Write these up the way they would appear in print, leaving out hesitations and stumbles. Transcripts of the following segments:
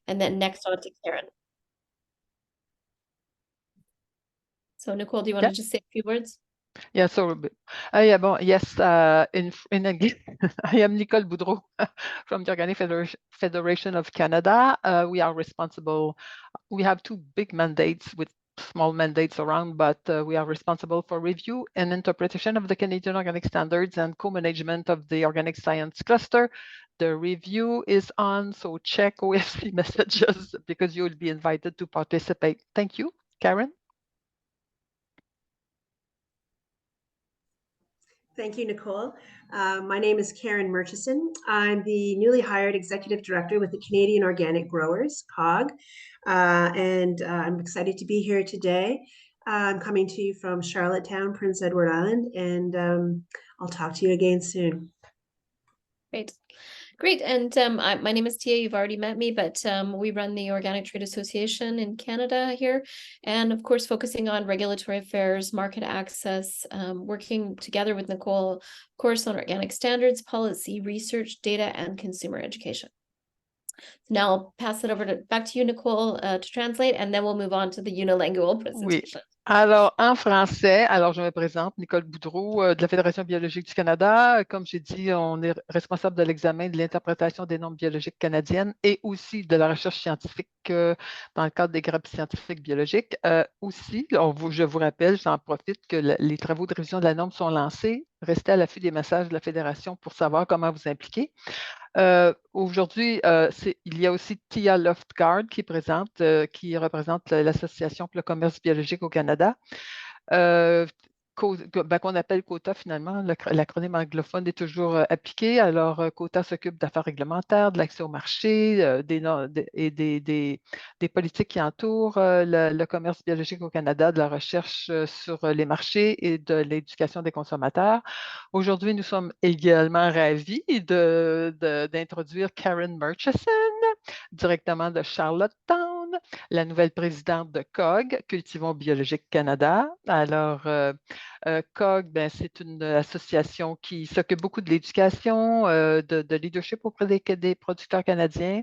and then next on to Karen. So Nicole, do you want to just say a few words? Yeah, so yes, in English, I am Nicole Boudreau from the Organic Federation of Canada. We are responsible. We have two big mandates with small mandates around, but we are responsible for review and interpretation of the Canadian Organic Standards and co-management of the Organic Science Cluster. The review is on, so check OFC messages because you will be invited to participate. Thank you. Karen? Thank you, Nicole. My name is Karen Murchison. I'm the newly hired Executive Director with the Canadian Organic Growers, COG, and I'm excited to be here today. I'm coming to you from Charlottetown, Prince Edward Island, and I'll talk to you again soon. Great. And my name is Tia. You've already met me, but we run the Organic Trade Association in Canada here. And of course, focusing on regulatory affairs, market access, working together with Nicole, of course, on organic standards, policy, research, data, and consumer education. Now I'll pass it over back to you, Nicole, to translate, and then we'll move on to the unilingual presentation. Oui. Alors, en français, alors je me présente, Nicole Boudreau de la Fédération biologique du Canada. Comme j'ai dit, on est responsable de l'examen de l'interprétation des normes biologiques canadiennes et aussi de la recherche scientifique dans le cadre des groupes scientifiques biologiques. Aussi, je vous rappelle, j'en profite que les travaux de révision de la norme sont lancés. Restez à l'affût des messages de la Fédération pour savoir comment vous impliquer. Aujourd'hui, il y a aussi Tia Loftgaard qui représente l'Association pour le commerce biologique au Canada, qu'on appelle COTA finalement. L'acronyme anglophone est toujours appliqué. Alors, COTA s'occupe d'affaires réglementaires, de l'accès au marché et des politiques qui entourent le commerce biologique au Canada, de la recherche sur les marchés et de l'éducation des consommateurs. Aujourd'hui, nous sommes également ravis d'introduire Karen Murchison, directement de Charlottetown, la nouvelle présidente de COG, Cultivons Biologique Canada. Alors, COG, c'est une association qui s'occupe beaucoup de l'éducation, de leadership auprès des producteurs canadiens.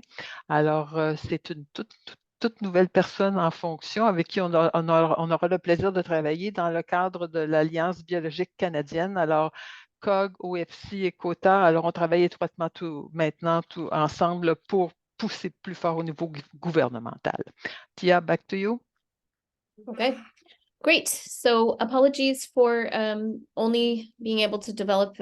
Alors, c'est une toute nouvelle personne en fonction avec qui on aura le plaisir de travailler dans le cadre de l'Alliance biologique canadienne. Alors, COG, OFC et COTA, alors on travaille étroitement maintenant ensemble pour pousser plus fort au niveau gouvernemental. Tia, back to you. Okay. Great. So apologies for only being able to develop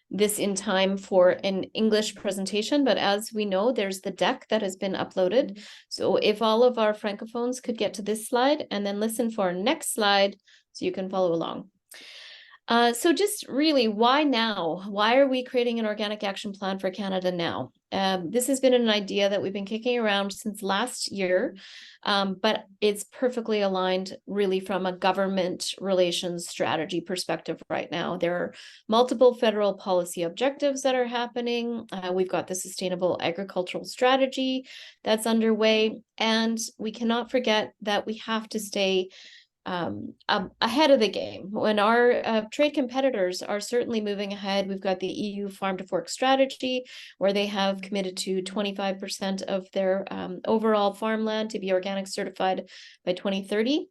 this in time for an English presentation, but as we know, there's the deck that has been uploaded. So if all of our Francophones could get to this slide and then listen for our next slide so you can follow along. So just really, why now? Why are we creating an organic action plan for Canada now? This has been an idea that we've been kicking around since last year, but it's perfectly aligned really from a government relations strategy perspective right now. There are multiple federal policy objectives that are happening. We've got the Sustainable Agricultural Strategy that's underway, and we cannot forget that we have to stay ahead of the game when our trade competitors are certainly moving ahead. We've got the EU Farm to Fork strategy, where they have committed to 25% of their overall farmland to be organic certified by 2030.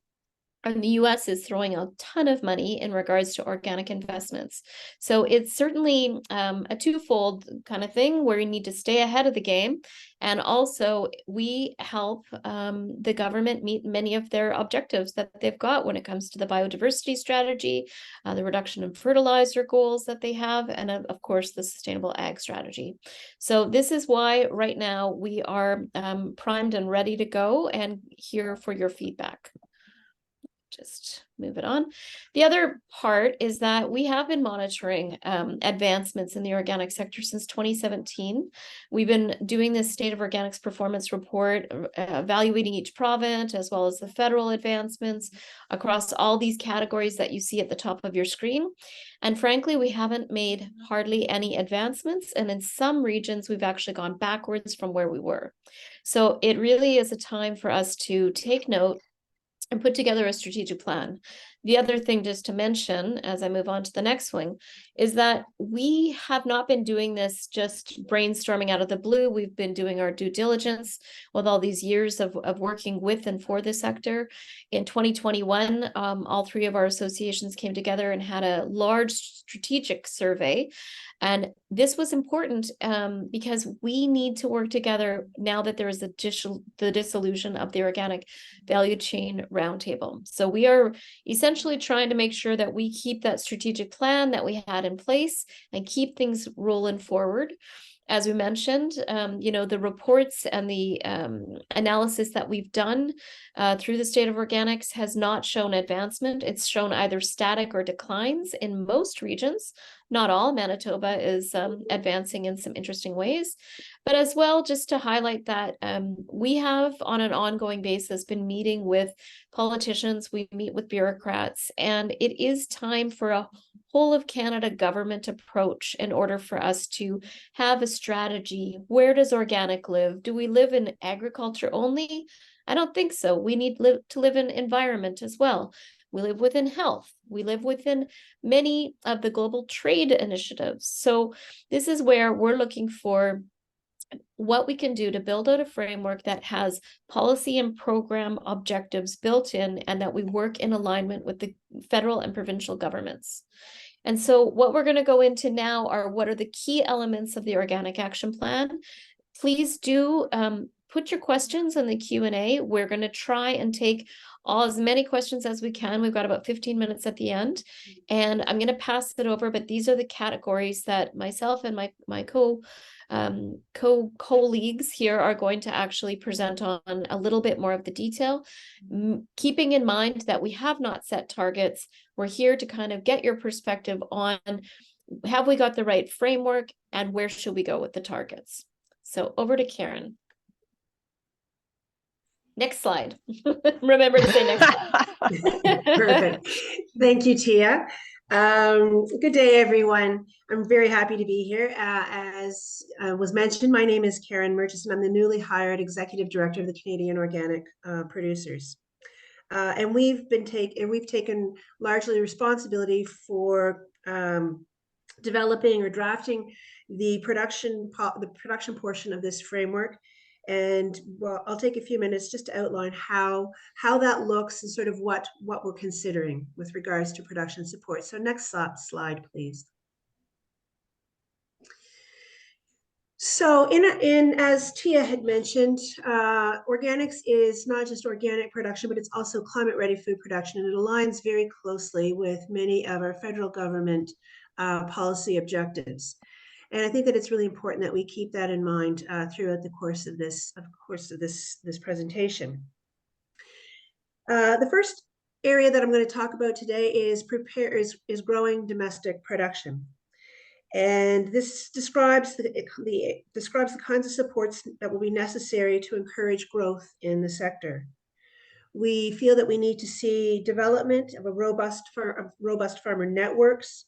And the US is throwing a ton of money in regards to organic investments. So it's certainly a twofold kind of thing where you need to stay ahead of the game. And also we help the government meet many of their objectives that they've got when it comes to the biodiversity strategy, the reduction in fertilizer goals that they have, and of course, the sustainable ag strategy. So this is why right now we are primed and ready to go and here for your feedback. Just move it on. The other part is that we have been monitoring advancements in the organic sector since 2017. We've been doing this State of Organics Performance Report, evaluating each province as well as the federal advancements across all these categories that you see at the top of your screen. And frankly, we haven't made hardly any advancements. And in some regions, we've actually gone backwards from where we were. So it really is a time for us to take note and put together a strategic plan. The other thing just to mention, as I move on to the next one, is that we have not been doing this just brainstorming out of the blue. We've been doing our due diligence with all these years of working with and for the sector. In 2021, all three of our associations came together and had a large strategic survey. And this was important because we need to work together now that there is the dissolution of the Organic Value Chain Roundtable. So we are essentially trying to make sure that we keep that strategic plan that we had in place and keep things rolling forward. As we mentioned, the reports and the analysis that we've done through the state of organics has not shown advancement. It's shown either static or declines in most regions. Not all. Manitoba is advancing in some interesting ways. But as well, just to highlight that we have on an ongoing basis been meeting with politicians, we meet with bureaucrats, and it is time for a whole of Canada government approach in order for us to have a strategy. Where does organic live? Do we live in agriculture only? I don't think so. We need to live in environment as well. We live within health. We live within many of the global trade initiatives. So this is where we're looking for what we can do to build out a framework that has policy and program objectives built in and that we work in alignment with the federal and provincial governments. And so what we're going to go into now are what are the key elements of the Organic Action Plan. Please do put your questions in the Q&A. We're going to try and take as many questions as we can. We've got about 15 minutes at the end, and I'm going to pass it over, but these are the categories that myself and my colleagues here are going to actually present on a little bit more of the detail, keeping in mind that we have not set targets. We're here to kind of get your perspective on, have we got the right framework and where should we go with the targets? So over to Karen. Next slide. Remember to say next slide. Perfect. Thank you, Tia. Good day, everyone. I'm very happy to be here. As was mentioned, my name is Karen Murchison. I'm the newly hired Executive Director of the Canadian Organic Producers. And we've taken largely responsibility for developing or drafting the production portion of this framework. And well, I'll take a few minutes just to outline how that looks and sort of what we're considering with regards to production support. So next slide, please. So as Tia had mentioned, organics is not just organic production, but it's also climate ready food production. And it aligns very closely with many of our federal government policy objectives. And I think that it's really important that we keep that in mind throughout the course of this presentation. The first area that I'm going to talk about today is growing domestic production. And this describes the kinds of supports that will be necessary to encourage growth in the sector. We feel that we need to see development of robust farmer networks,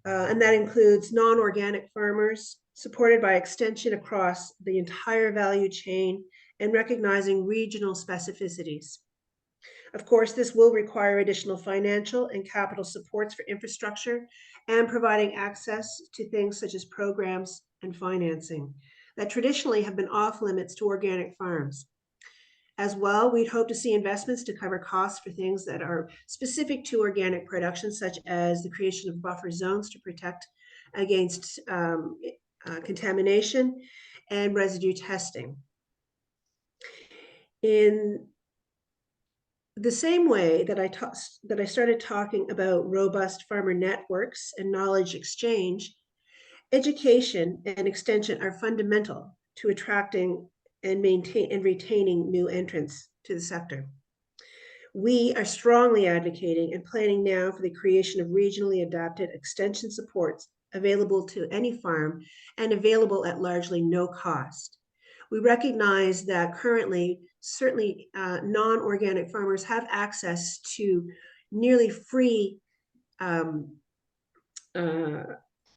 and that includes non-organic farmers supported by extension across the entire value chain and recognizing regional specificities. Of course, this will require additional financial and capital supports for infrastructure and providing access to things such as programs and financing that traditionally have been off limits to organic farms. As well, we'd hope to see investments to cover costs for things that are specific to organic production, such as the creation of buffer zones to protect against contamination and residue testing. In the same way that I started talking about robust farmer networks and knowledge exchange, education and extension are fundamental to attracting and retaining new entrants to the sector. We are strongly advocating and planning now for the creation of regionally adapted extension supports available to any farm and available at largely no cost. We recognize that currently, certainly non-organic farmers have access to nearly free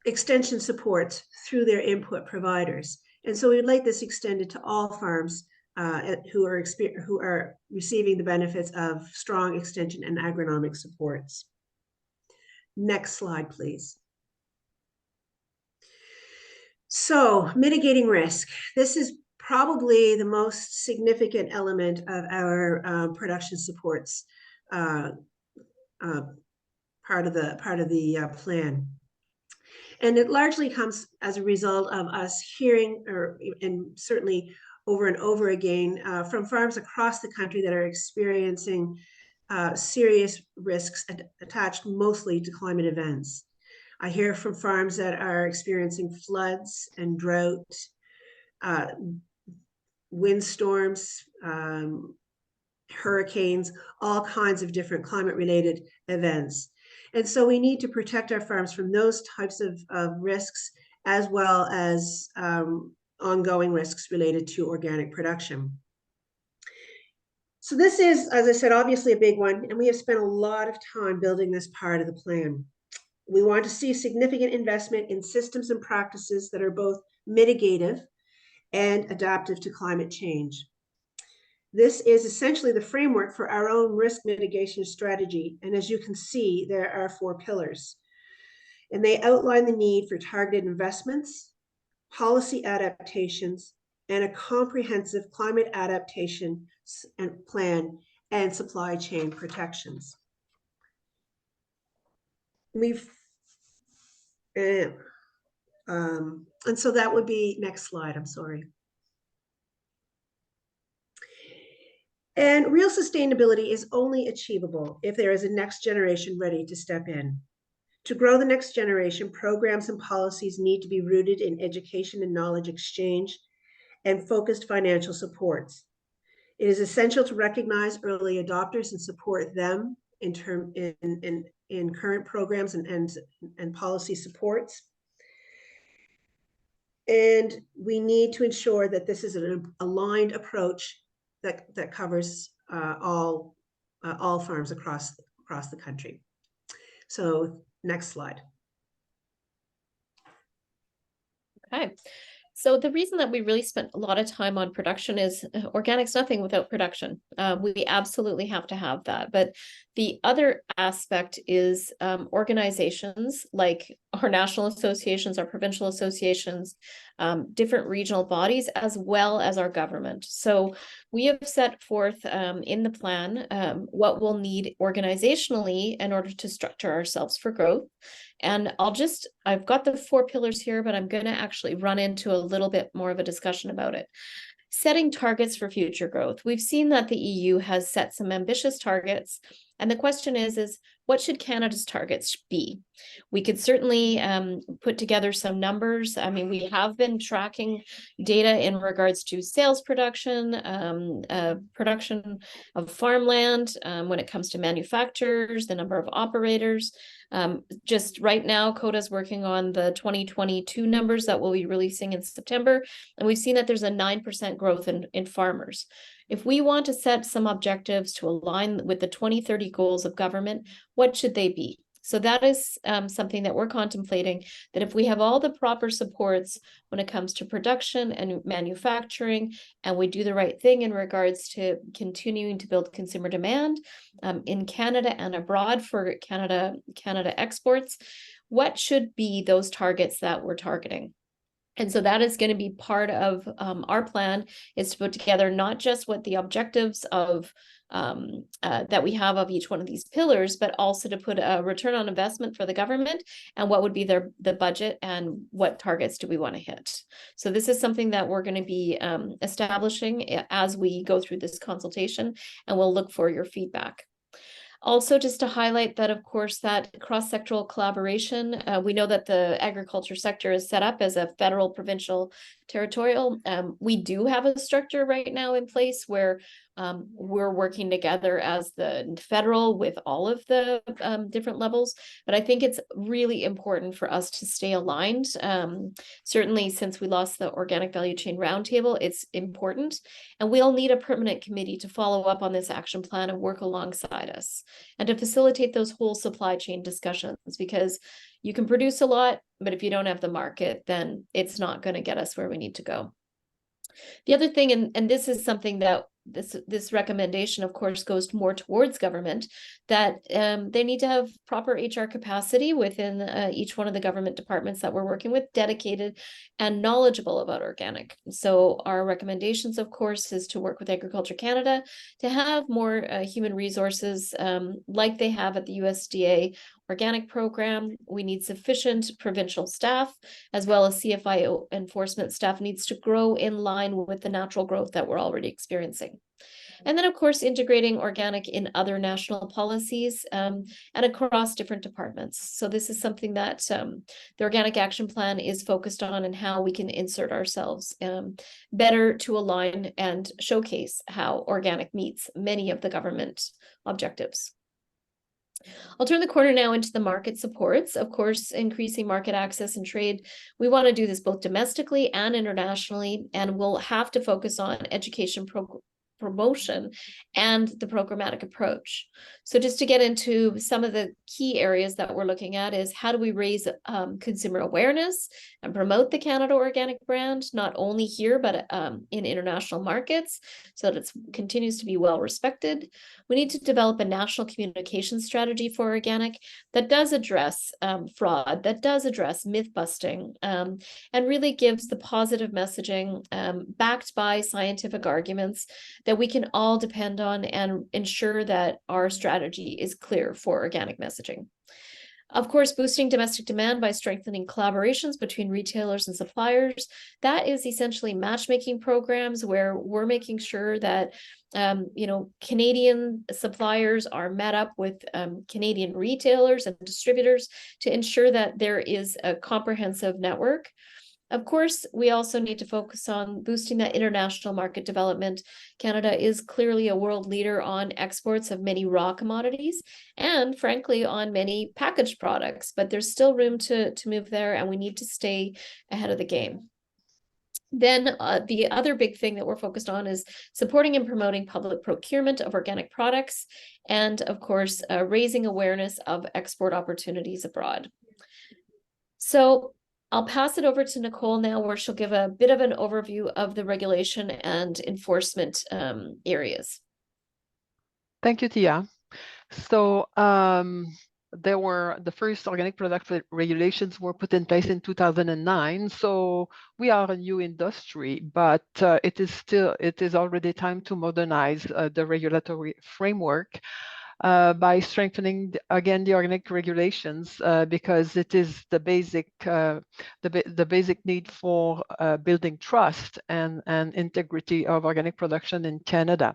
extension supports through their input providers. And so we'd like this extended to all farms who are receiving the benefits of strong extension and agronomic supports. Next slide, please. So, mitigating risk. This is probably the most significant element of our production supports part of the plan. And it largely comes as a result of us hearing, and certainly over and over again, from farms across the country that are experiencing serious risks attached mostly to climate events. I hear from farms that are experiencing floods and drought, windstorms, hurricanes, all kinds of different climate-related events. And so we need to protect our farms from those types of risks, as well as ongoing risks related to organic production. So this is, as I said, obviously a big one, and we have spent a lot of time building this part of the plan. We want to see significant investment in systems and practices that are both mitigative and adaptive to climate change. This is essentially the framework for our own risk mitigation strategy. And as you can see, there are 4 pillars. And they outline the need for targeted investments, policy adaptations, and a comprehensive climate adaptation and plan and supply chain protections. And so that would be, next slide, I'm sorry. And real sustainability is only achievable if there is a next generation ready to step in. To grow the next generation, programs and policies need to be rooted in education and knowledge exchange and focused financial supports. It is essential to recognize early adopters and support them in current programs and policy supports. And we need to ensure that this is an aligned approach that covers all farms across the country. So next slide. Okay. So the reason that we really spent a lot of time on production is organic's nothing without production. We absolutely have to have that. But the other aspect is organizations like our national associations, our provincial associations, different regional bodies, as well as our government. So we have set forth in the plan what we'll need organizationally in order to structure ourselves for growth. And I've got the 4 pillars here, but I'm going to actually run into a little bit more of a discussion about it. Setting targets for future growth. We've seen that the EU has set some ambitious targets. And the question is what should Canada's targets be? We could certainly put together some numbers. I mean, we have been tracking data in regards to sales production, production of farmland, when it comes to manufacturers, the number of operators. Just right now, CODA's working on the 2022 numbers that we'll be releasing in September. And we've seen that there's a 9% growth in farmers. If we want to set some objectives to align with the 2030 goals of government, what should they be? So that is something that we're contemplating, that if we have all the proper supports when it comes to production and manufacturing, and we do the right thing in regards to continuing to build consumer demand in Canada and abroad for Canada exports, what should be those targets that we're targeting? And so that is going to be part of our plan, is to put together not just what the objectives of that we have of each one of these pillars, but also to put a return on investment for the government and what would be the budget and what targets do we want to hit. So this is something that we're going to be establishing as we go through this consultation, and we'll look for your feedback. Also, just to highlight that, of course, that cross-sectoral collaboration, we know that the agriculture sector is set up as a federal, provincial, territorial. We do have a structure right now in place where we're working together as the federal with all of the different levels. But I think it's really important for us to stay aligned. Certainly, since we lost the Organic Value Chain Roundtable, it's important. And we'll need a permanent committee to follow up on this action plan and work alongside us and to facilitate those whole supply chain discussions, because you can produce a lot, but if you don't have the market, then it's not going to get us where we need to go. The other thing, and this is something that this recommendation, of course, goes more towards government, that they need to have proper HR capacity within each one of the government departments that we're working with, dedicated and knowledgeable about organic. So our recommendations, of course, is to work with Agriculture Canada to have more human resources like they have at the USDA organic program. We need sufficient provincial staff, as well as CFIO enforcement staff needs to grow in line with the natural growth that we're already experiencing. And then, of course, integrating organic in other national policies and across different departments. So this is something that the Organic Action Plan is focused on, and how we can insert ourselves better to align and showcase how organic meets many of the government objectives. I'll turn the corner now into the market supports. Of course, increasing market access and trade. We want to do this both domestically and internationally, and we'll have to focus on education promotion and the programmatic approach. So just to get into some of the key areas that we're looking at is, how do we raise consumer awareness and promote the Canada Organic brand, not only here, but in international markets, so that it continues to be well respected. We need to develop a national communication strategy for organic that does address fraud, that does address myth busting, and really gives the positive messaging backed by scientific arguments that we can all depend on, and ensure that our strategy is clear for organic messaging. Of course, boosting domestic demand by strengthening collaborations between retailers and suppliers. That is essentially matchmaking programs where we're making sure that Canadian suppliers are met up with Canadian retailers and distributors to ensure that there is a comprehensive network. Of course, we also need to focus on boosting that international market development. Canada is clearly a world leader on exports of many raw commodities and, frankly, on many packaged products, but there's still room to move there, and we need to stay ahead of the game. Then the other big thing that we're focused on is supporting and promoting public procurement of organic products, and, of course, raising awareness of export opportunities abroad. So I'll pass it over to Nicole now, where she'll give a bit of an overview of the regulation and enforcement areas. Thank you, Tia. So there were the first organic product regulations were put in place in 2009. So we are a new industry, but it is already time to modernize the regulatory framework by strengthening again the organic regulations, because it is the basic need for building trust and integrity of organic production in Canada.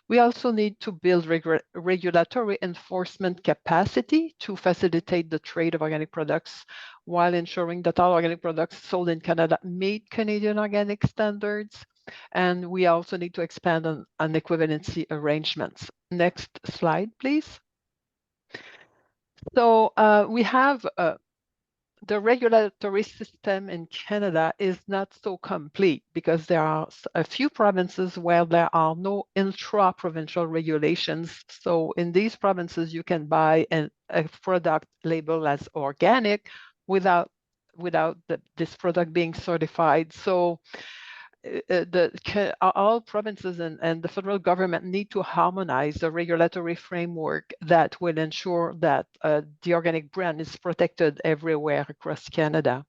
We also need to build regulatory enforcement capacity to facilitate the trade of organic products, while ensuring that all organic products sold in Canada meet Canadian organic standards. And we also need to expand on equivalency arrangements. Next slide, please. So we have the regulatory system in Canada is not so complete, because there are a few provinces where there are no intra-provincial regulations. So in these provinces, you can buy a product labeled as organic without this product being certified. So all provinces and the federal government need to harmonize the regulatory framework that will ensure that the organic brand is protected everywhere across Canada.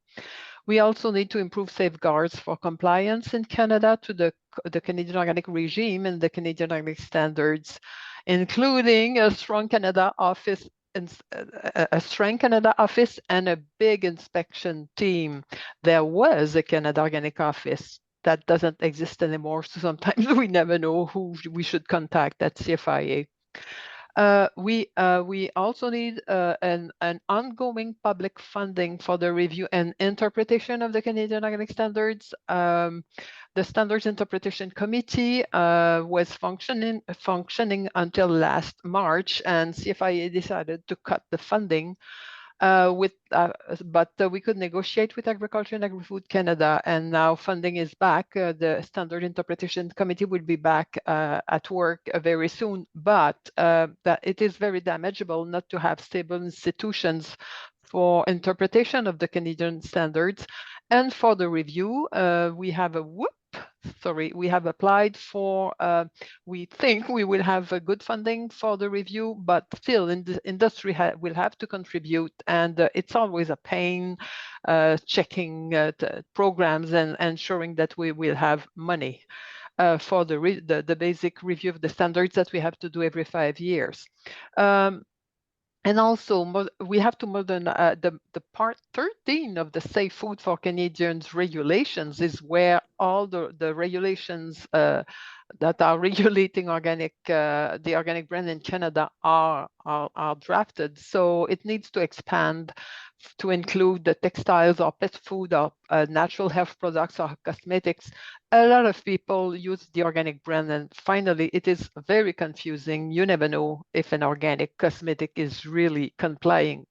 We also need to improve safeguards for compliance in Canada to the Canadian organic regime and the Canadian organic standards, including a strong Canada office and a big inspection team. There was a Canada Organic office that doesn't exist anymore, so sometimes we never know who we should contact at CFIA. We also need an ongoing public funding for the review and interpretation of the Canadian Organic Standards. The Standards Interpretation Committee was functioning until last March, and CFIA decided to cut the funding. But we could negotiate with Agriculture and Agri-Food Canada, and now funding is back. The Standard Interpretation Committee will be back at work very soon, but that it is very damageable not to have stable institutions for interpretation of the Canadian standards. And for the review, we have a sorry, we have applied for, we think we will have a good funding for the review, but still the industry will have to contribute, and it's always a pain checking programs and ensuring that we will have money for the basic review of the standards that we have to do every 5 years. And also, we have to modern the part 13 of the Safe Food for Canadians regulations is where all the regulations that are regulating the organic brand in Canada are drafted. So it needs to expand to include the textiles or pet food or natural health products or cosmetics. A lot of people use the organic brand, and finally, it is very confusing. You never know if an organic cosmetic is really complying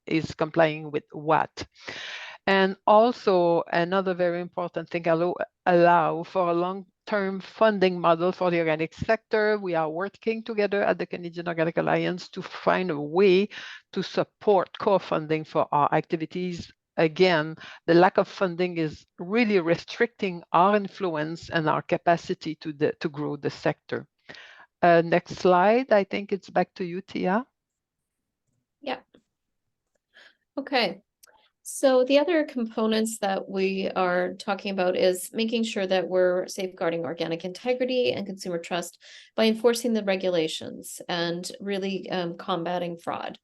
with what. And also, another very important thing, allow for a long-term funding model for the organic sector. We are working together at the Canadian Organic Alliance to find a way to support core funding for our activities. Again, the lack of funding is really restricting our influence and our capacity to grow the sector. Next slide. I think it's back to you, Tia. Yeah. Okay. So the other components that we are talking about is making sure that we're safeguarding organic integrity and consumer trust by enforcing the regulations and really combating fraud.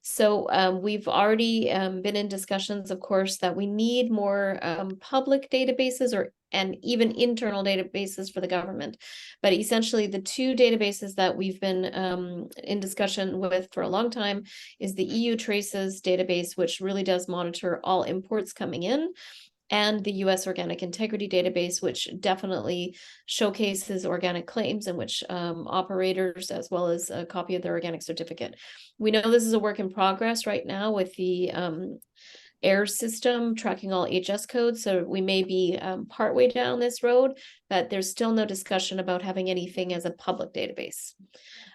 So we've already been in discussions, of course, that we need more public databases and even internal databases for the government. But essentially, the two databases that we've been in discussion with for a long time is the EU Traces database, which really does monitor all imports coming in, and the US Organic Integrity Database, which definitely showcases organic claims in which operators, as well as a copy of their organic certificate. We know this is a work in progress right now with the AIR system tracking all HS codes. So we may be partway down this road, but there's still no discussion about having anything as a public database.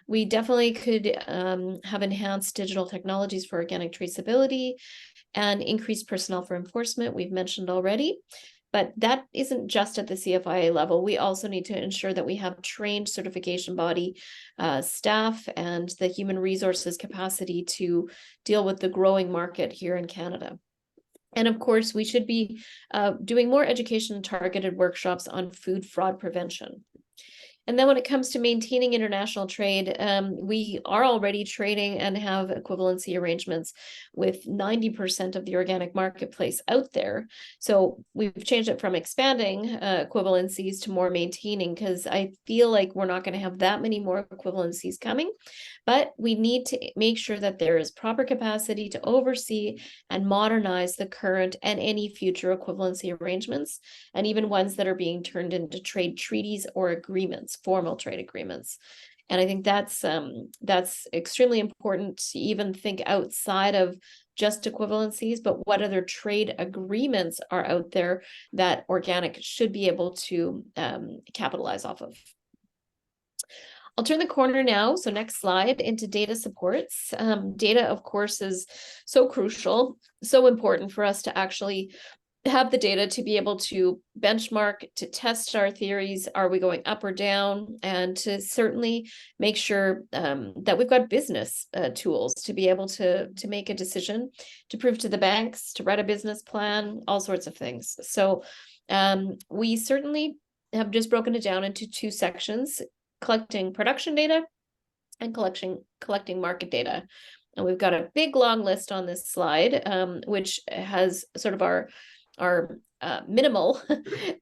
We definitely could have enhanced digital technologies for organic traceability and increased personnel for enforcement, we've mentioned already. But that isn't just at the CFIA level. We also need to ensure that we have trained certification body staff and the human resources capacity to deal with the growing market here in Canada. And of course, we should be doing more education and targeted workshops on food fraud prevention. And then when it comes to maintaining international trade, we are already trading and have equivalency arrangements with 90% of the organic marketplace out there. So we've changed it from expanding equivalencies to more maintaining, because I feel like we're not going to have that many more equivalencies coming. But we need to make sure that there is proper capacity to oversee and modernize the current and any future equivalency arrangements, and even ones that are being turned into trade treaties or agreements, formal trade agreements. And I think that's extremely important to even think outside of just equivalencies, but what other trade agreements are out there that organic should be able to capitalize off of. I'll turn the corner now, so next slide, into data supports. Data, of course, is so crucial, so important for us to actually have the data to be able to benchmark, to test our theories, are we going up or down, and to certainly make sure that we've got business tools to be able to make a decision, to prove to the banks, to write a business plan, all sorts of things. So we certainly have just broken it down into two sections: collecting production data and collecting market data. And we've got a big long list on this slide, which has sort of our minimal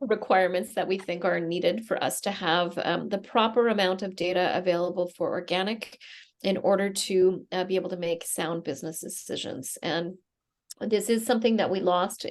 requirements that we think are needed for us to have the proper amount of data available for organic in order to be able to make sound business decisions. And this is something that we lost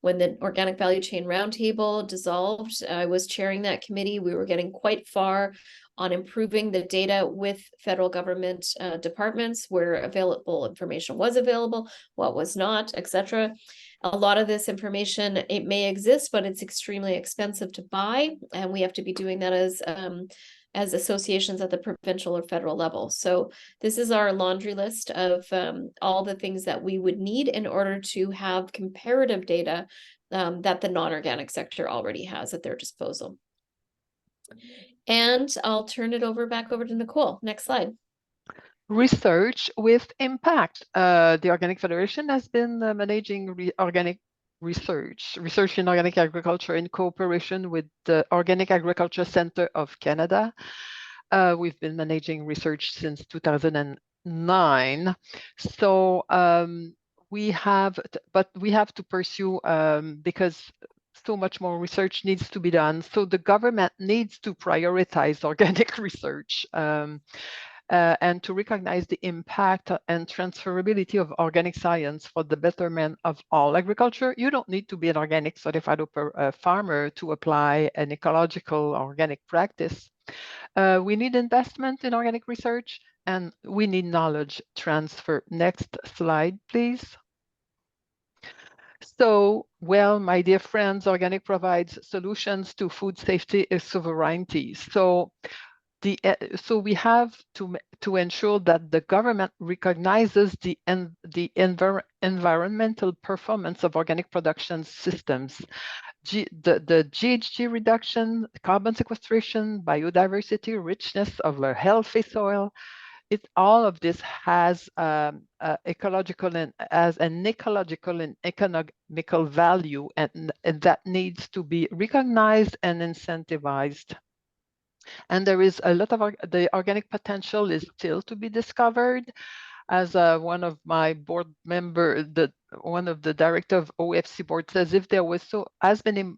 when the Organic Value Chain Roundtable dissolved. I was chairing that committee. We were getting quite far on improving the data with federal government departments, where available information was available, what was not, etc. A lot of this information, it may exist, but it's extremely expensive to buy, and we have to be doing that as associations at the provincial or federal level. So this is our laundry list of all the things that we would need in order to have comparative data that the non-organic sector already has at their disposal. And I'll turn it back over to Nicole. Next slide. Research with impact. The Organic Federation has been managing organic research in organic agriculture in cooperation with the Organic Agriculture Center of Canada. We've been managing research since 2009. So we have to pursue because so much more research needs to be done. So the government needs to prioritize organic research. And to recognize the impact and transferability of organic science for the betterment of all agriculture. You don't need to be an organic certified farmer to apply an ecological organic practice. We need investment in organic research, and we need knowledge transfer. Next slide, please. So, well, my dear friends, organic provides solutions to food safety and sovereignty. So we have to ensure that the government recognizes the environmental performance of organic production systems, the GHG reduction, carbon sequestration, biodiversity, richness of a healthy soil. All of this has ecological and economical value, and that needs to be recognized and incentivized. And there is a lot of the organic potential is still to be discovered. As one of my board member, one of the director of OFC board says, if there was as many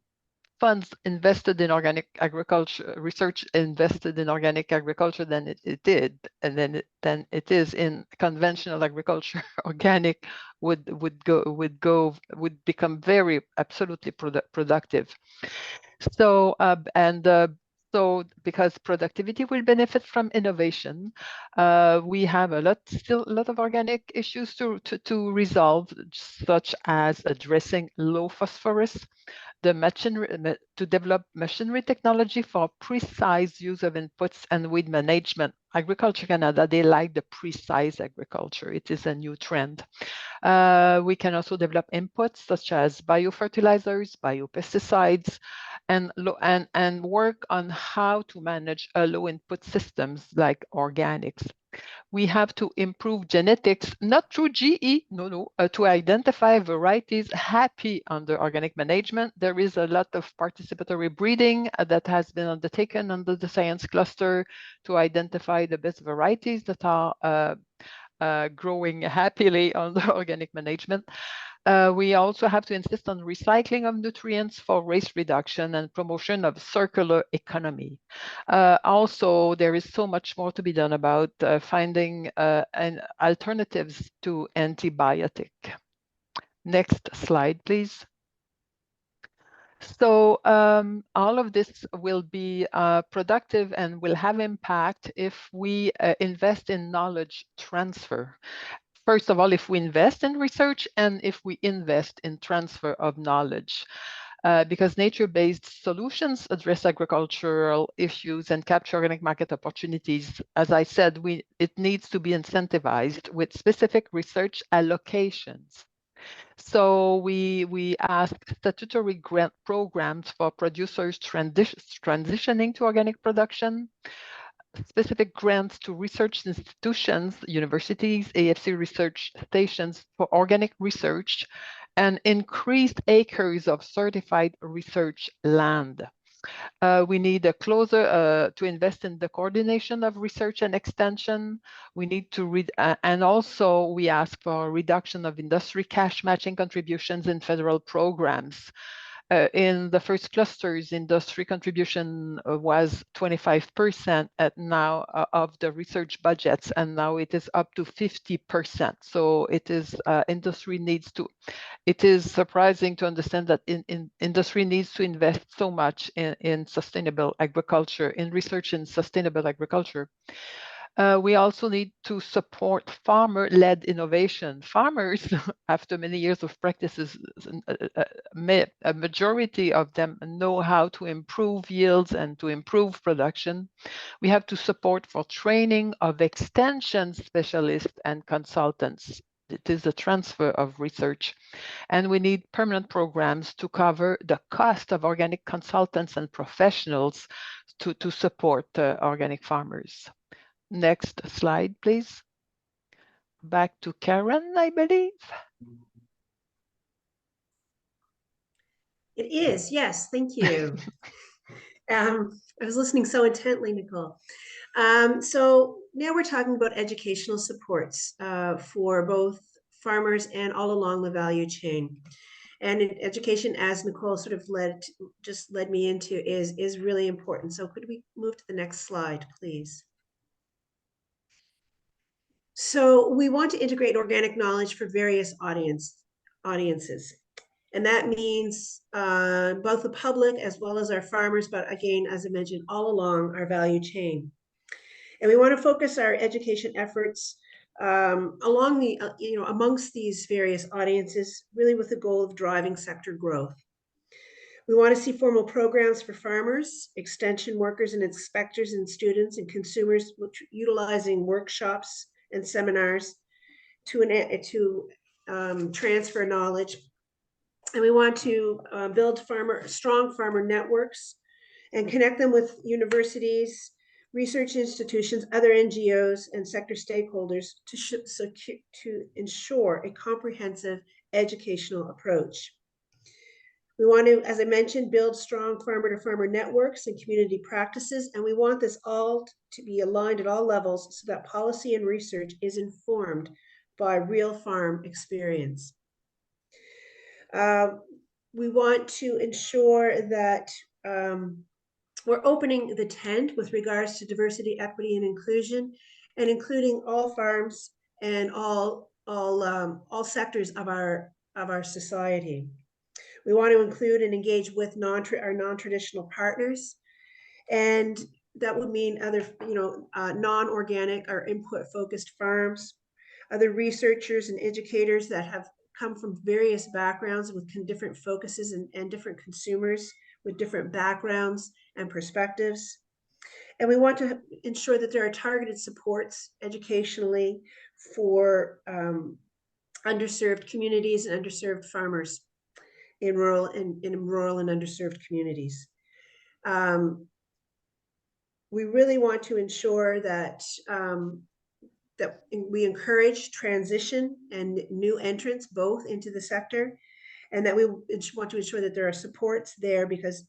funds invested in organic agriculture, research invested in organic agriculture than it did, and then it is in conventional agriculture, organic would become very absolutely productive. So so because productivity will benefit from innovation, we have still a lot of organic issues to resolve, such as addressing low phosphorus, to develop machinery technology for precise use of inputs and weed management. Agriculture Canada, they like the precise agriculture. It is a new trend. We can also develop inputs such as biofertilizers, biopesticides, and work on how to manage low input systems like organics. We have to improve genetics, not through GE, to identify varieties happy under organic management. There is a lot of participatory breeding that has been undertaken under the science cluster to identify the best varieties that are growing happily under organic management. We also have to insist on recycling of nutrients for waste reduction and promotion of circular economy. Also, there is so much more to be done about finding alternatives to antibiotic. Next slide, please. So all of this will be productive and will have impact if we invest in knowledge transfer. First of all, if we invest in research and if we invest in transfer of knowledge, because nature-based solutions address agricultural issues and capture organic market opportunities. As I said, it needs to be incentivized with specific research allocations. So we ask statutory grant programs for producers transitioning to organic production, specific grants to research institutions, universities, AFC research stations for organic research, and increased acres of certified research land. We need to invest in the coordination of research and extension. We need to read, and also we ask for a reduction of industry cash matching contributions in federal programs. In the first clusters, industry contribution was 25% of the research budgets, and now it is up to 50%. So it is industry needs to. It is surprising to understand that industry needs to invest so much in sustainable agriculture, in research in sustainable agriculture. We also need to support farmer-led innovation. Farmers, after many years of practices, a majority of them know how to improve yields and to improve production. We have to support for training of extension specialists and consultants. It is a transfer of research. And we need permanent programs to cover the cost of organic consultants and professionals to support organic farmers. Next slide, please. Back to Karen, I believe. It is, yes, thank you. I was listening so intently, Nicole. So now we're talking about educational supports for both farmers and all along the value chain. And education, as Nicole sort of led me into, is really important. So could we move to the next slide, please? So we want to integrate organic knowledge for various audiences. And that means both the public as well as our farmers, but again, as I mentioned, all along our value chain. And we want to focus our education efforts along the, amongst these various audiences, really with the goal of driving sector growth. We want to see formal programs for farmers, extension workers and inspectors and students and consumers utilizing workshops and seminars to transfer knowledge. And we want to build strong farmer networks and connect them with universities, research institutions, other NGOs, and sector stakeholders to ensure a comprehensive educational approach. We want to, as I mentioned, build strong farmer-to-farmer networks and community practices, and we want this all to be aligned at all levels so that policy and research is informed by real farm experience. We want to ensure that we're opening the tent with regards to diversity, equity, and inclusion, and including all farms and all sectors of our society. We want to include and engage with our non-traditional partners, and that would mean other, non-organic or input-focused farms, other researchers and educators that have come from various backgrounds with different focuses and different consumers with different backgrounds and perspectives. And we want to ensure that there are targeted supports educationally for underserved communities and underserved farmers in rural and underserved communities. We really want to ensure that that we encourage transition and new entrants both into the sector, and that we want to ensure that there are supports there because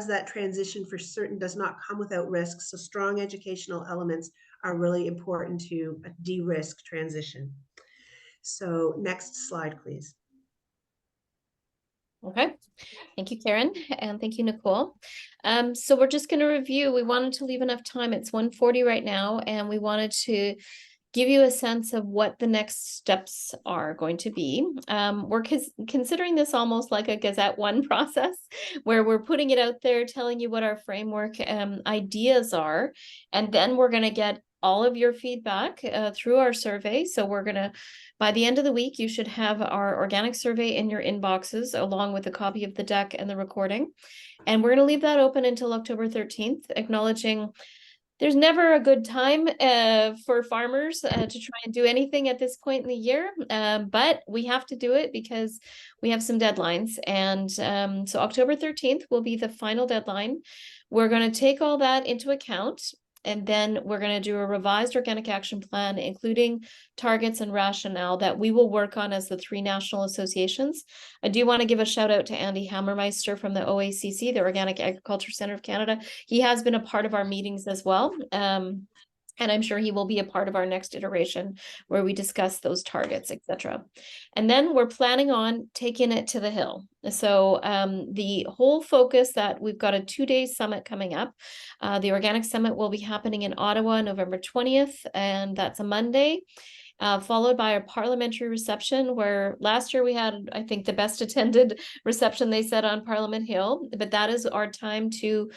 that transition for certain does not come without risks. So strong educational elements are really important to de-risk transition. So next slide, please. Okay, thank you, Karen, and thank you, Nicole. So we're just going to review. We wanted to leave enough time. It's 1:40 right now, and we wanted to give you a sense of what the next steps are going to be. We're considering this almost like a Gazette One process, where we're putting it out there, telling you what our framework ideas are, and then we're going to get all of your feedback through our survey. So we're going to, by the end of the week, you should have our organic survey in your inboxes, along with a copy of the deck and the recording. And we're going to leave that open until October 13th, acknowledging there's never a good time for farmers to try and do anything at this point in the year, but we have to do it because we have some deadlines. And so October 13th will be the final deadline. We're going to take all that into account, and then we're going to do a revised organic action plan, including targets and rationale that we will work on as the 3 national associations. I do want to give a shout out to Andy Hammermeister from the OACC, the Organic Agriculture Center of Canada. He has been a part of our meetings as well. And I'm sure he will be a part of our next iteration where we discuss those targets, etc. And then we're planning on taking it to the Hill. So the whole focus that we've got a 2-day summit coming up. The Organic Summit will be happening in Ottawa, November 20th, and that's a Monday. Followed by a parliamentary reception, where last year we had, I think, the best attended reception, they said, on Parliament Hill. But that is our time to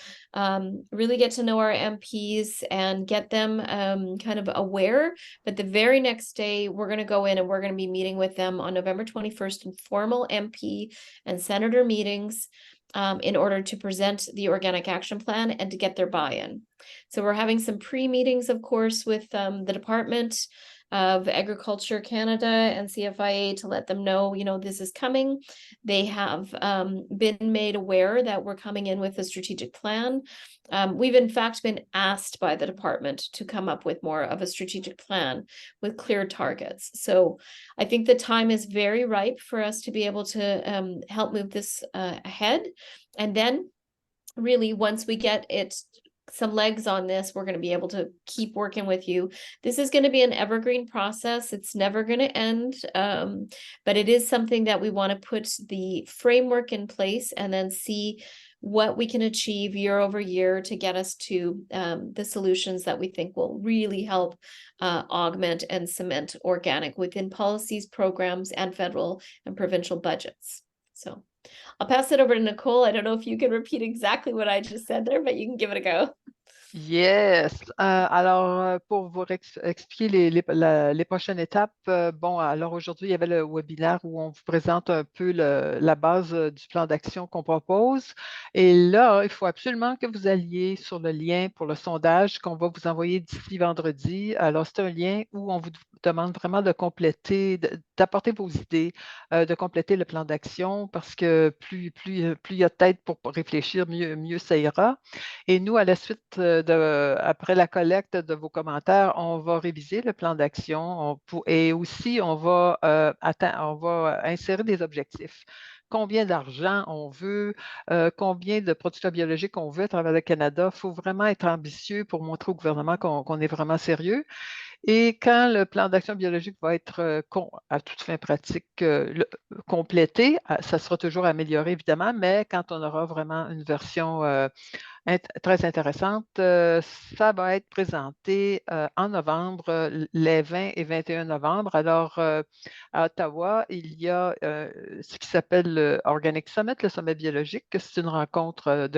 really get to know our MPs and get them kind of aware. But the very next day, we're going to go in and we're going to be meeting with them on November 21st in formal MP and senator meetings in order to present the Organic Action Plan and to get their buy-in. So we're having some pre-meetings, of course, with the department, of Agriculture Canada and CFIA to let them know, you know, this is coming. They have been made aware that we're coming in with a strategic plan. We've in fact been asked by the department to come up with more of a strategic plan with clear targets. So I think the time is very ripe for us to be able to help move this ahead. And then really, once we get it some legs on this, we're going to be able to keep working with you. This is going to be an evergreen process. It's never going to end, but it is something that we want to put the framework in place and then see what we can achieve year over year to get us to the solutions that we think will really help augment and cement organic within policies, programs, and federal and provincial budgets. So I'll pass it over to Nicole. I don't know if you can repeat exactly what I just said there, but you can give it a go. Yes. Alors, pour vous expliquer les prochaines étapes, bon, alors aujourd'hui, il y avait le webinaire où on vous présente un peu la base du plan d'action qu'on propose. Et là, il faut absolument que vous alliez sur le lien pour le sondage qu'on va vous envoyer d'ici vendredi. Alors, c'est un lien où on vous demande vraiment de compléter, d'apporter vos idées, de compléter le plan d'action parce que plus il y a de tête pour réfléchir, mieux ça ira. Et nous, à la suite, après la collecte de vos commentaires, on va réviser le plan d'action et aussi on va insérer des objectifs. Combien d'argent on veut, combien de producteurs biologiques on veut à travers le Canada. Il faut vraiment être ambitieux pour montrer au gouvernement qu'on est vraiment sérieux. Et quand le plan d'action biologique va être à toute fin pratique complété, ça sera toujours amélioré évidemment, mais quand on aura vraiment une version très intéressante, ça va être présenté en novembre, les 20 et 21 novembre. Alors, à Ottawa, il y a ce qui s'appelle le Organic Summit, le sommet biologique. C'est une rencontre,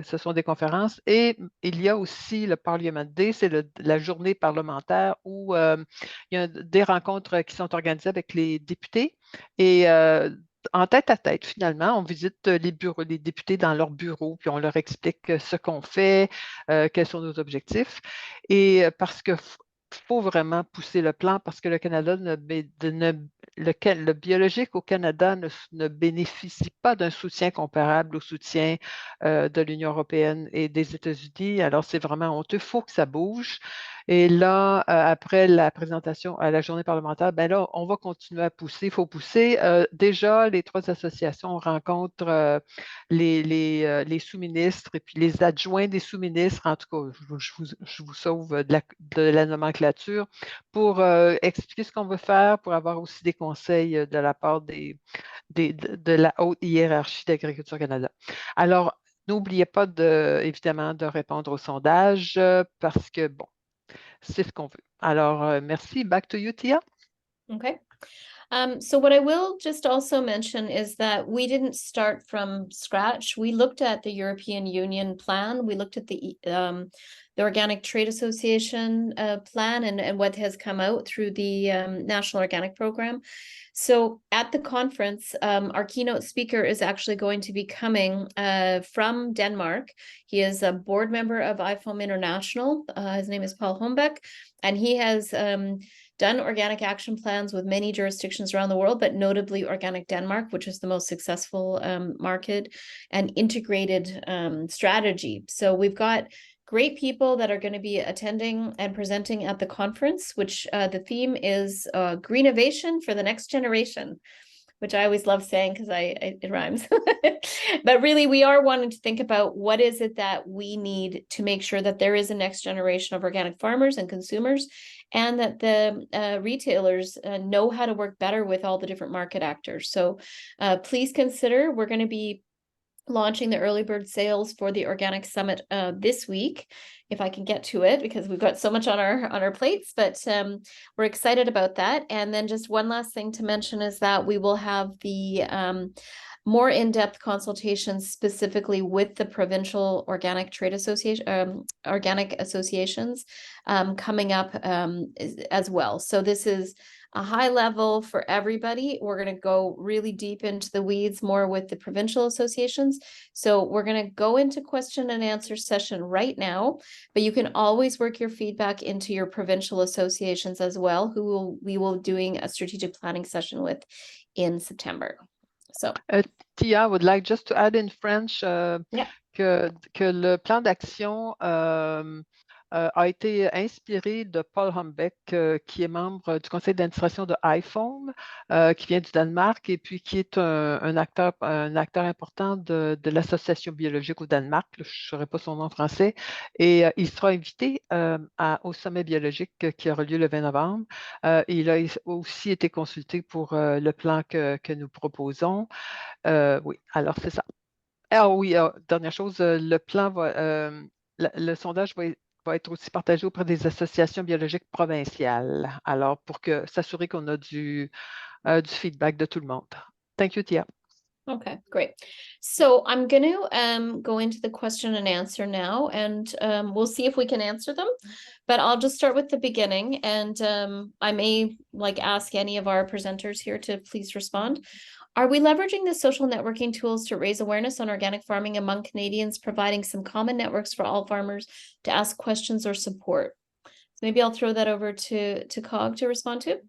ce sont des conférences. Et il y a aussi le Parliament Day, c'est la journée parlementaire où il y a des rencontres qui sont organisées avec les députés. Et en tête à tête, finalement, on visite les bureaux, les députés dans leurs bureaux, puis on leur explique ce qu'on fait, quels sont nos objectifs. Et parce que faut vraiment pousser le plan parce que le Canada le biologique au Canada ne bénéficie pas d'un soutien comparable au soutien de l'Union européenne et des États-Unis. Alors, c'est vraiment honteux. Il faut que ça bouge. Et là, après la présentation à la journée parlementaire, ben là, on va continuer à pousser. Il faut pousser. Déjà, les 3 associations rencontrent les sous-ministres et puis les adjoints des sous-ministres. En tout cas, je vous sauve de la nomenclature pour expliquer ce qu'on veut faire, pour avoir aussi des conseils de la part de la haute hiérarchie d'Agriculture Canada. Alors, n'oubliez pas évidemment de répondre au sondage parce que, bon, c'est ce qu'on veut. Alors, merci. Back to you, Tia. Okay. So what I will just also mention is that we didn't start from scratch. We looked at the European Union plan. We looked at the Organic Trade Association plan and what has come out through the National Organic Program. So at the conference, our keynote speaker is actually going to be coming from Denmark. He is a board member of IFOAM International. His name is Paul Hombeck, and he has done organic action plans with many jurisdictions around the world, but notably Organic Denmark, which is the most successful market and integrated strategy. So we've got great people that are going to be attending and presenting at the conference, which the theme is Greenovation for the Next Generation, which I always love saying because it rhymes. But really, we are wanting to think about what is it that we need to make sure that there is a next generation of organic farmers and consumers, and that the retailers know how to work better with all the different market actors. So please consider, we're going to be launching the early bird sales for the Organic Summit this week, if I can get to it, because we've got so much on our plates, but we're excited about that. And then just one last thing to mention is that we will have the more in-depth consultations specifically with the provincial organic trade association, organic associations coming up as well. So this is a high level for everybody. We're going to go really deep into the weeds more with the provincial associations. So we're going to go into question and answer session right now, but you can always work your feedback into your provincial associations as well, we will doing a strategic planning session with in September. So Tia would like just to add in French que le plan d'action a été inspiré de Paul Humbeck, qui est membre du conseil d'administration de iPhone, qui vient du Danemark et puis qui est un acteur important de l'association biologique au Danemark. Je ne saurais pas son nom en français. Et il sera invité au sommet biologique qui aura lieu le 20 novembre. Il a aussi été consulté pour le plan que nous proposons. Oui, alors c'est ça. Ah oui, dernière chose, le plan le sondage va être aussi partagé auprès des associations biologiques provinciales. Alors, pour s'assurer qu'on a du feedback de tout le monde. Thank you, Tia. Okay, great. So I'm going to go into the question and answer now, and we'll see if we can answer them. But I'll just start with the beginning, and I may ask any of our presenters here to please respond. Are we leveraging the social networking tools to raise awareness on organic farming among Canadians, providing some common networks for all farmers to ask questions or support? So maybe I'll throw that over to COG to respond to.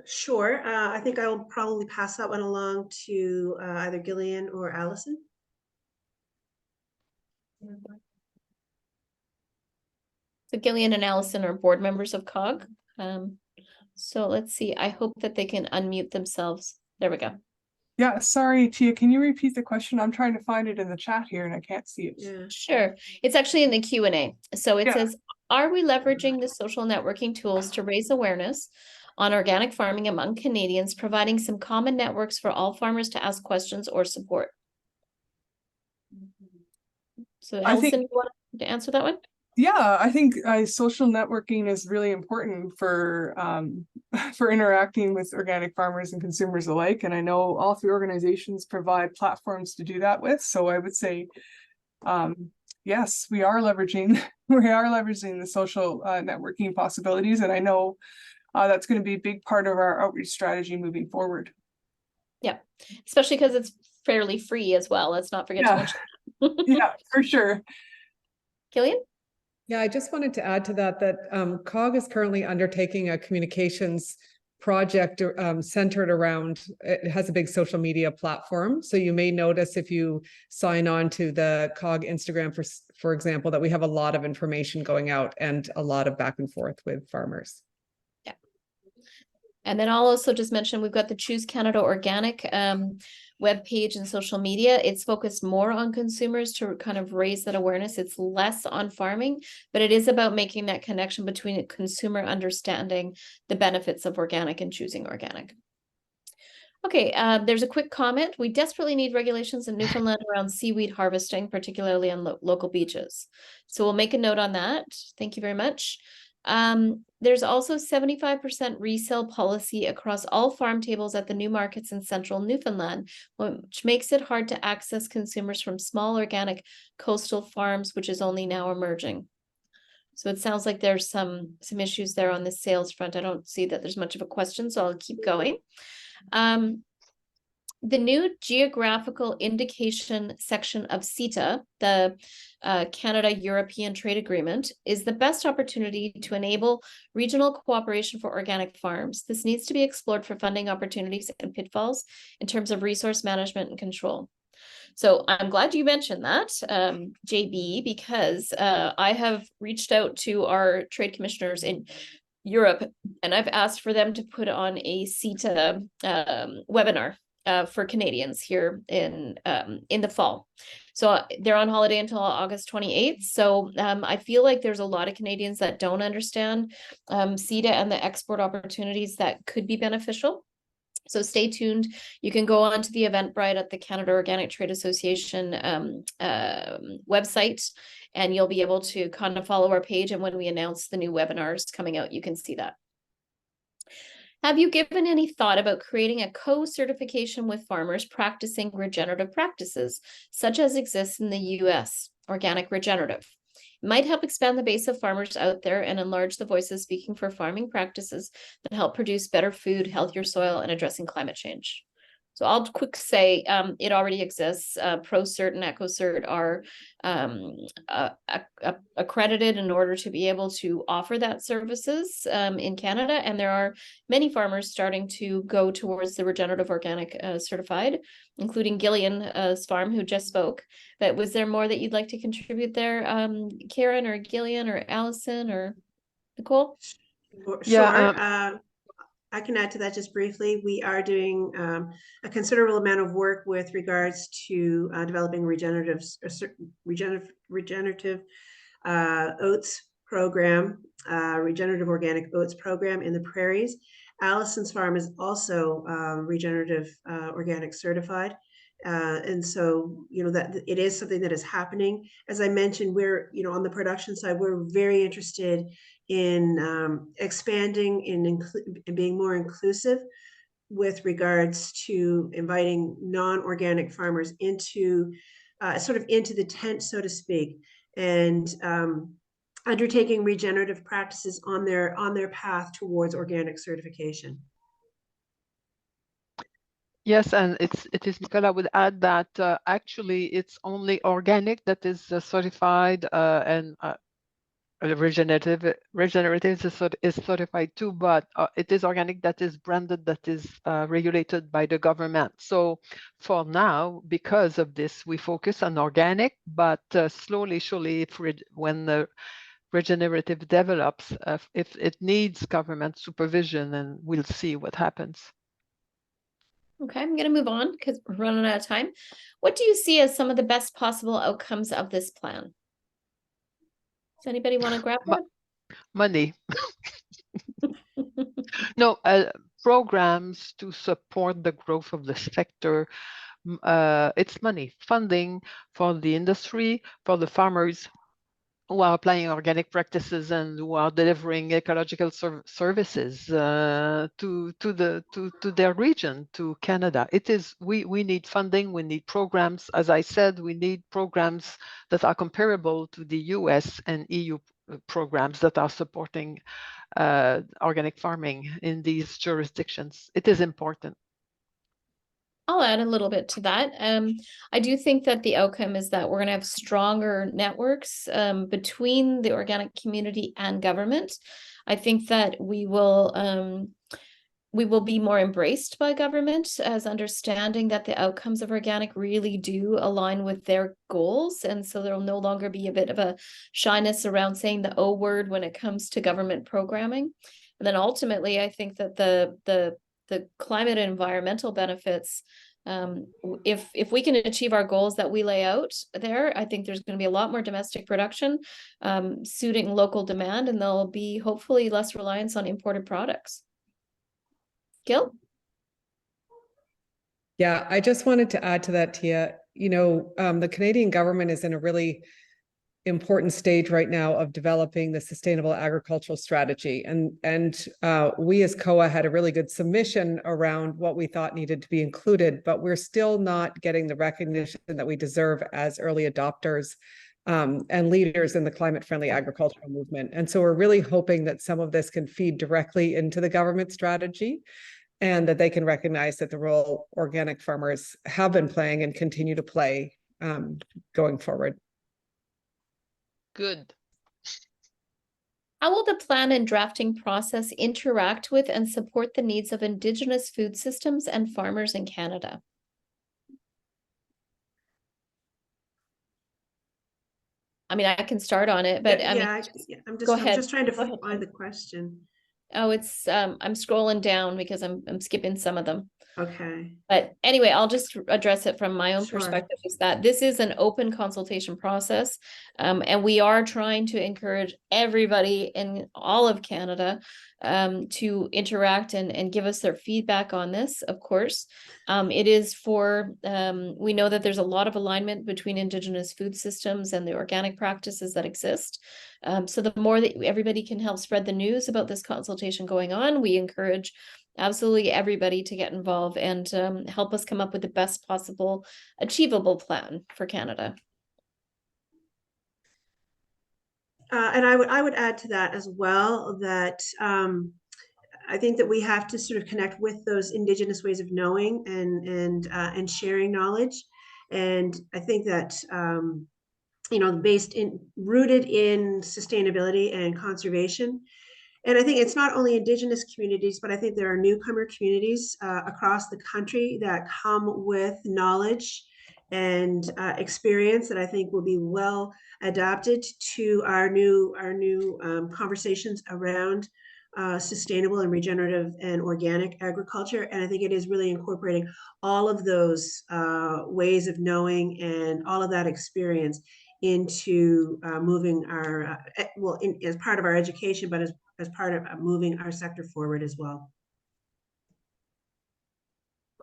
Sure. I think I'll probably pass that one along to either Gillian or Allison. So Gillian and Allison are board members of COG. So let's see. I hope that they can unmute themselves. There we go. Yeah, sorry, Tia, can you repeat the question? I'm trying to find it in the chat here and I can't see it. Yeah. Sure. It's actually in the Q&A. So it says, are we leveraging the social networking tools to raise awareness on organic farming among Canadians, providing some common networks for all farmers to ask questions or support? So Allison, you want to answer that one? Yeah, I think social networking is really important for interacting with organic farmers and consumers alike. And I know all three organizations provide platforms to do that with. So I would say, yes, we are leveraging the social networking possibilities. And I know that's going to be a big part of our outreach strategy moving forward. Yeah, especially because it's fairly free as well. Let's not forget to mention. Yeah, for sure. Gillian? Yeah, I just wanted to add to that COG is currently undertaking a communications project centered around, it has a big social media platform. So you may notice if you sign on to the COG Instagram, for example, that we have a lot of information going out and a lot of back and forth with farmers. Yeah. And then I'll also just mention, we've got the Choose Canada Organic webpage and social media. It's focused more on consumers to kind of raise that awareness. It's less on farming, but it is about making that connection between a consumer understanding the benefits of organic and choosing organic. Okay, there's a quick comment. We desperately need regulations in Newfoundland around seaweed harvesting, particularly on local beaches. So we'll make a note on that. Thank you very much. There's also 75% resale policy across all farm tables at the new markets in central Newfoundland, which makes it hard to access consumers from small organic coastal farms, which is only now emerging. So it sounds like there's some issues there on the sales front. I don't see that there's much of a question, so I'll keep going. The new geographical indication section of CETA, the Canada-European Trade Agreement, is the best opportunity to enable regional cooperation for organic farms. This needs to be explored for funding opportunities and pitfalls in terms of resource management and control. So I'm glad you mentioned that, JB, because I have reached out to our trade commissioners in Europe, and I've asked for them to put on a CETA webinar for Canadians here in the fall. So they're on holiday until August 28th. So I feel like there's a lot of Canadians that don't understand CETA and the export opportunities that could be beneficial. So stay tuned. You can go on to the Eventbrite at the Canada Organic Trade Association website, and you'll be able to kind of follow our page. And when we announce the new webinars coming out, you can see that. Have you given any thought about creating a co-certification with farmers practicing regenerative practices, such as exists in the US, organic regenerative? It might help expand the base of farmers out there and enlarge the voices speaking for farming practices that help produce better food, healthier soil, and addressing climate change. So I'll quick say it already exists. ProCert and EcoCert are accredited in order to be able to offer that services in Canada. And there are many farmers starting to go towards the regenerative organic certified, including Gillian's farm, who just spoke. But was there more that you'd like to contribute there, Karen or Gillian or Allison or Nicole? Sure. Yeah, I can add to that just briefly. We are doing a considerable amount of work with regards to developing regenerative oats program, regenerative organic oats program in the prairies. Allison's farm is also regenerative organic certified. And so, that it is something that is happening. As I mentioned, we're, on the production side, we're very interested in expanding and being more inclusive with regards to inviting non-organic farmers into into the tent, so to speak, and undertaking regenerative practices on their path towards organic certification. yes, and it is, Nicole, I would add that actually it's only organic that is certified, and regenerative is certified too, but it is organic that is branded, that is regulated by the government. So for now, because of this, we focus on organic, but slowly, surely, when the regenerative develops, if it needs government supervision, and we'll see what happens. Okay, I'm going to move on because we're running out of time. What do you see as some of the best possible outcomes of this plan? Does anybody want to grab that? Money. No, programs to support the growth of the sector. It's money, funding for the industry, for the farmers who are applying organic practices and who are delivering ecological services to their region, to Canada. It is we need funding, we need programs. As I said, we need programs that are comparable to the US and EU programs that are supporting organic farming in these jurisdictions. It is important. I'll add a little bit to that. I do think that the outcome is that we're going to have stronger networks between the organic community and government. I think that we will be more embraced by government as understanding that the outcomes of organic really do align with their goals. And so there will no longer be a bit of a shyness around saying the O word when it comes to government programming. And then ultimately, I think that the climate and environmental benefits, if we can achieve our goals that we lay out there, I think there's going to be a lot more domestic production suiting local demand, and there'll be hopefully less reliance on imported products. Gil? Yeah, I just wanted to add to that, Tia. The Canadian government is in a really important stage right now of developing the sustainable agricultural strategy. And we as COA had a really good submission around what we thought needed to be included, but we're still not getting the recognition that we deserve as early adopters and leaders in the climate-friendly agricultural movement. And so we're really hoping that some of this can feed directly into the government strategy, and that they can recognize that the role organic farmers have been playing and continue to play going forward. Good. How will the plan and drafting process interact with and support the needs of Indigenous food systems and farmers in Canada? I mean, I can start on it, but I'm just trying to find the question. Oh, it's I'm scrolling down because I'm skipping some of them. Okay. But anyway, I'll just address it from my own Sure. perspective, is that this is an open consultation process. And we are trying to encourage everybody in all of Canada to interact and give us their feedback on this, of course. It is for, we know that there's a lot of alignment between Indigenous food systems and the organic practices that exist. So the more that everybody can help spread the news about this consultation going on, we encourage absolutely everybody to get involved and help us come up with the best possible achievable plan for Canada. And I would add to that as well that I think that we have to sort of connect with those Indigenous ways of knowing and sharing knowledge. And I think that you know, rooted in sustainability and conservation. And I think it's not only Indigenous communities, but I think there are newcomer communities across the country that come with knowledge and experience that I think will be well adapted to our new conversations around sustainable and regenerative and organic agriculture. And I think it is really incorporating all of those ways of knowing and all of that experience into moving our, as part of our education, but as part of moving our sector forward as well.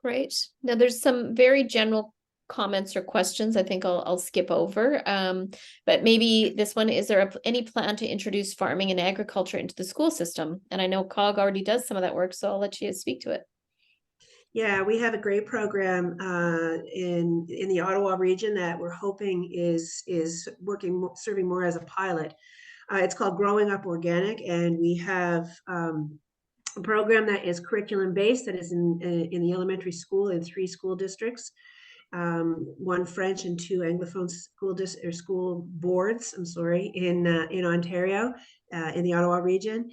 Great. Now there's some very general comments or questions I think I'll skip over. But maybe this one, is there any plan to introduce farming and agriculture into the school system? And I know COG already does some of that work, so I'll let you speak to it. Yeah, we have a great program in the Ottawa region that we're hoping is serving more as a pilot. It's called Growing Up Organic, and we have a program that is curriculum based, that is in the elementary school in 3 school districts, 1 French and 2 Anglophone school boards. I'm sorry, in Ontario, in the Ottawa region.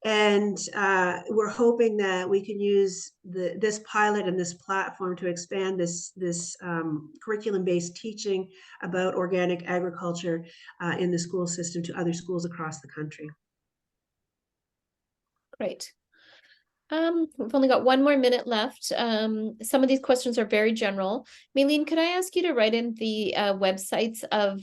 And we're hoping that we can use this pilot and this platform to expand this curriculum-based teaching about organic agriculture in the school system to other schools across the country. Great. We've only got 1 more minute left. Some of these questions are very general. Maylene, could I ask you to write in the websites of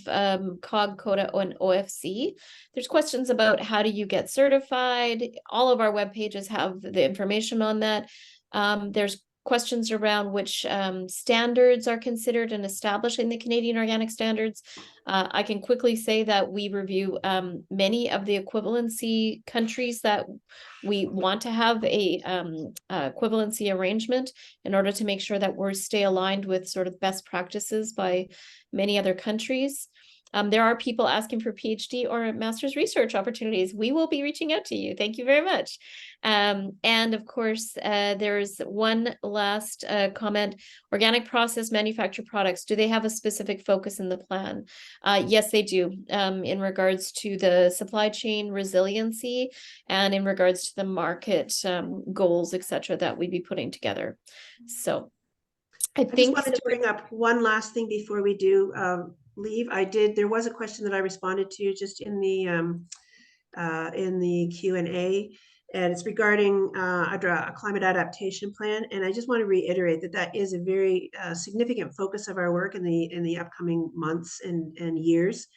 COG, CODA, and OFC? There's questions about how do you get certified. All of our web pages have the information on that. There's questions around which standards are considered in establishing the Canadian organic standards. I can quickly say that we review many of the equivalency countries that we want to have a equivalency arrangement in order to make sure that we stay aligned with sort of best practices by many other countries. There are people asking for PhD or master's research opportunities. We will be reaching out to you. Thank you very much. And of course, there's one last comment. Organic processed manufactured products, do they have a specific focus in the plan? Yes, they do, in regards to the supply chain resiliency and in regards to the market goals, etc., that we'd be putting together. So I think just wanted to bring up one last thing before we do leave. There was a question that I responded to just in the Q&A, and it's regarding a climate adaptation plan. And I just want to reiterate that that is a very significant focus of our work in the upcoming months and years.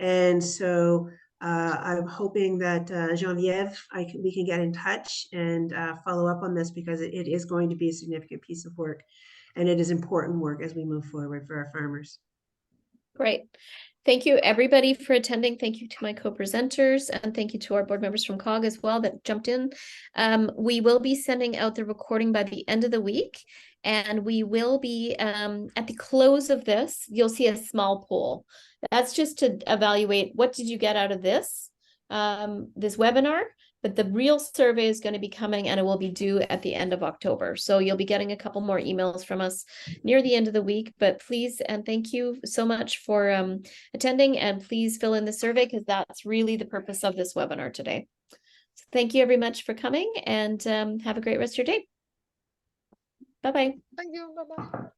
And so I'm hoping that Geneviève, we can get in touch and follow up on this, because it is going to be a significant piece of work, and it is important work as we move forward for our farmers. Great. Thank you, everybody, for attending. Thank you to my co-presenters, and thank you to our board members from COG as well that jumped in. We will be sending out the recording by the end of the week, and we will be, at the close of this, you'll see a small poll. That's just to evaluate what did you get out of this, this webinar. But the real survey is going to be coming, and it will be due at the end of October. So you'll be getting a couple more emails from us near the end of the week. But please, and thank you so much for attending, and please fill in the survey, because that's really the purpose of this webinar today. So thank you very much for coming, and have a great rest of your day. Bye-bye. Thank you. Bye-bye.